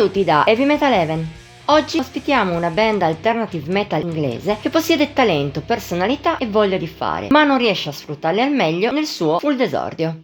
Saluti da Heavy Metal Heaven. Oggi ospitiamo una band alternative metal inglese che possiede talento, personalità e voglia di fare, ma non riesce a sfruttarli al meglio nel suo full desordio.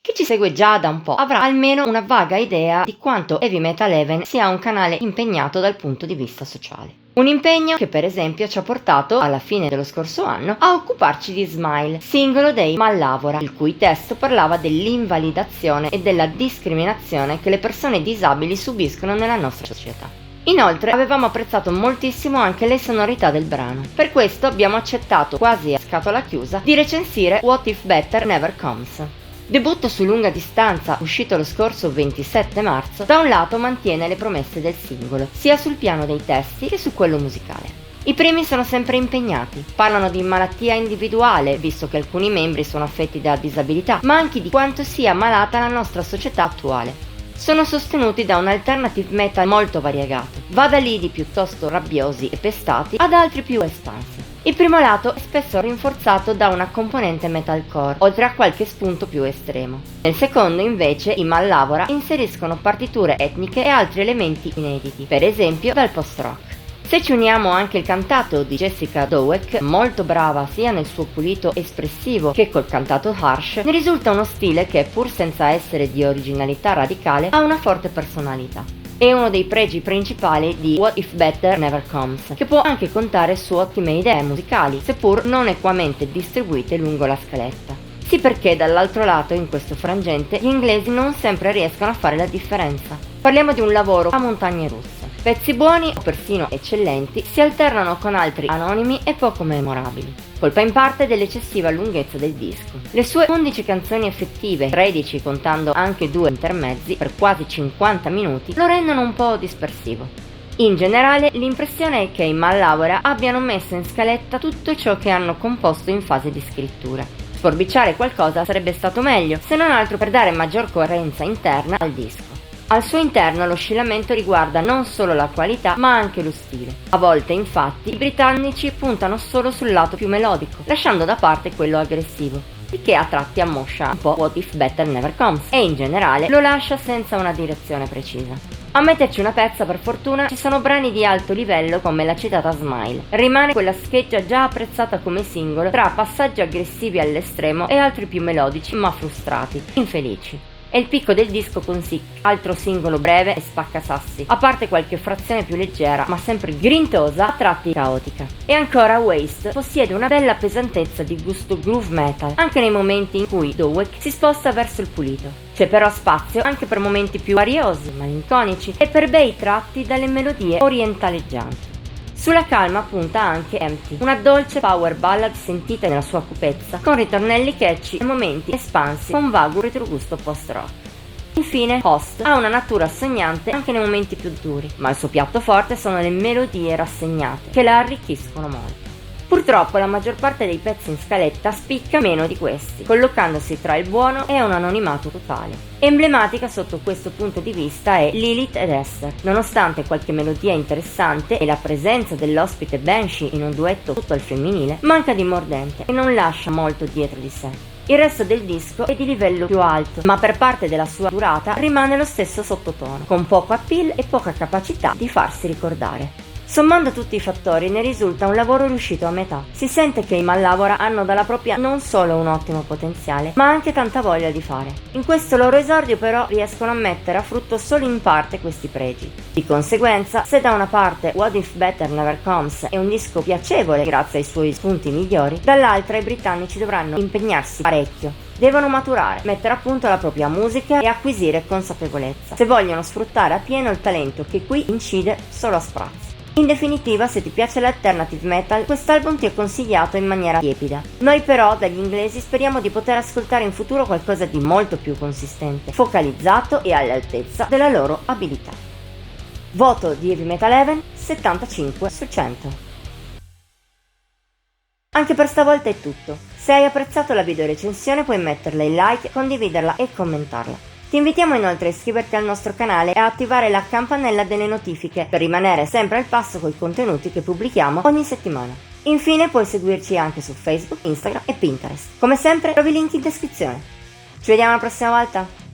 Chi ci segue già da un po' avrà almeno una vaga idea di quanto Heavy Metal Heaven sia un canale impegnato dal punto di vista sociale. Un impegno che per esempio ci ha portato, alla fine dello scorso anno, a occuparci di Smile, singolo dei Mallavora, il cui testo parlava dell'invalidazione e della discriminazione che le persone disabili subiscono nella nostra società. Inoltre avevamo apprezzato moltissimo anche le sonorità del brano. Per questo abbiamo accettato, quasi a scatola chiusa, di recensire What If Better Never Comes. Debutto su lunga distanza, uscito lo scorso 27 marzo, da un lato mantiene le promesse del singolo, sia sul piano dei testi che su quello musicale. I primi sono sempre impegnati, parlano di malattia individuale, visto che alcuni membri sono affetti da disabilità, ma anche di quanto sia malata la nostra società attuale. Sono sostenuti da un alternative metal molto variegato, va da lidi piuttosto rabbiosi e pestati ad altri più espansi. Il primo lato è spesso rinforzato da una componente metalcore, oltre a qualche spunto più estremo. Nel secondo, invece, i Mallavora inseriscono partiture etniche e altri elementi inediti, per esempio dal post-rock. Se ci uniamo anche il cantato di Jessica Dowek, molto brava sia nel suo pulito espressivo che col cantato harsh, ne risulta uno stile che, pur senza essere di originalità radicale, ha una forte personalità. È uno dei pregi principali di What If Better Never Comes, che può anche contare su ottime idee musicali, seppur non equamente distribuite lungo la scaletta. Sì, perché dall'altro lato, in questo frangente, gli inglesi non sempre riescono a fare la differenza. Parliamo di un lavoro a montagne russe. Pezzi buoni o persino eccellenti si alternano con altri anonimi e poco memorabili. Colpa in parte dell'eccessiva lunghezza del disco. Le sue 11 canzoni effettive, 13 contando anche 2 intermezzi, per quasi 50 minuti, lo rendono un po' dispersivo. In generale, l'impressione è che i Mallavora abbiano messo in scaletta tutto ciò che hanno composto in fase di scrittura. Sforbiciare qualcosa sarebbe stato meglio, se non altro per dare maggior coerenza interna al disco. Al suo interno l'oscillamento riguarda non solo la qualità, ma anche lo stile. A volte, infatti, i britannici puntano solo sul lato più melodico, lasciando da parte quello aggressivo, il che a tratti ammoscia un po' What If Better Never Comes, e in generale lo lascia senza una direzione precisa. A metterci una pezza, per fortuna, ci sono brani di alto livello come la citata Smile. Rimane quella scheggia già apprezzata come singolo, tra passaggi aggressivi all'estremo e altri più melodici ma frustrati, infelici. È il picco del disco con Sick, altro singolo breve e spaccasassi, a parte qualche frazione più leggera, ma sempre grintosa, a tratti caotica. E ancora Waste possiede una bella pesantezza di gusto groove metal, anche nei momenti in cui Dowek si sposta verso il pulito. C'è però spazio anche per momenti più ariosi, malinconici, e per bei tratti dalle melodie orientaleggianti. Sulla calma punta anche Empty, una dolce power ballad sentita nella sua cupezza, con ritornelli catchy e momenti espansi con vago retrogusto post-rock. Infine, Host ha una natura sognante anche nei momenti più duri, ma il suo piatto forte sono le melodie rassegnate, che la arricchiscono molto. Purtroppo la maggior parte dei pezzi in scaletta spicca meno di questi, collocandosi tra il buono e un anonimato totale. Emblematica sotto questo punto di vista è Lilith ed Esther. Nonostante qualche melodia interessante e la presenza dell'ospite Banshee in un duetto tutto al femminile, manca di mordente e non lascia molto dietro di sé. Il resto del disco è di livello più alto, ma per parte della sua durata rimane lo stesso sottotono, con poco appeal e poca capacità di farsi ricordare. Sommando tutti i fattori ne risulta un lavoro riuscito a metà. Si sente che i Mallavora hanno dalla propria non solo un ottimo potenziale, ma anche tanta voglia di fare. In questo loro esordio però riescono a mettere a frutto solo in parte questi pregi. Di conseguenza, se da una parte What If Better Never Comes è un disco piacevole grazie ai suoi spunti migliori, dall'altra i britannici dovranno impegnarsi parecchio. Devono maturare, mettere a punto la propria musica e acquisire consapevolezza, se vogliono sfruttare a pieno il talento che qui incide solo a sprazzi. In definitiva, se ti piace l'alternative metal, quest'album ti è consigliato in maniera tiepida. Noi però, dagli inglesi, speriamo di poter ascoltare in futuro qualcosa di molto più consistente, focalizzato e all'altezza della loro abilità. Voto di Heavy Metal Heaven, 75 su 100. Anche per stavolta è tutto. Se hai apprezzato la video recensione puoi metterle in like, condividerla e commentarla. Ti invitiamo inoltre a iscriverti al nostro canale e a attivare la campanella delle notifiche per rimanere sempre al passo con i contenuti che pubblichiamo ogni settimana. Infine puoi seguirci anche su Facebook, Instagram e Pinterest. Come sempre trovi i link in descrizione. Ci vediamo la prossima volta!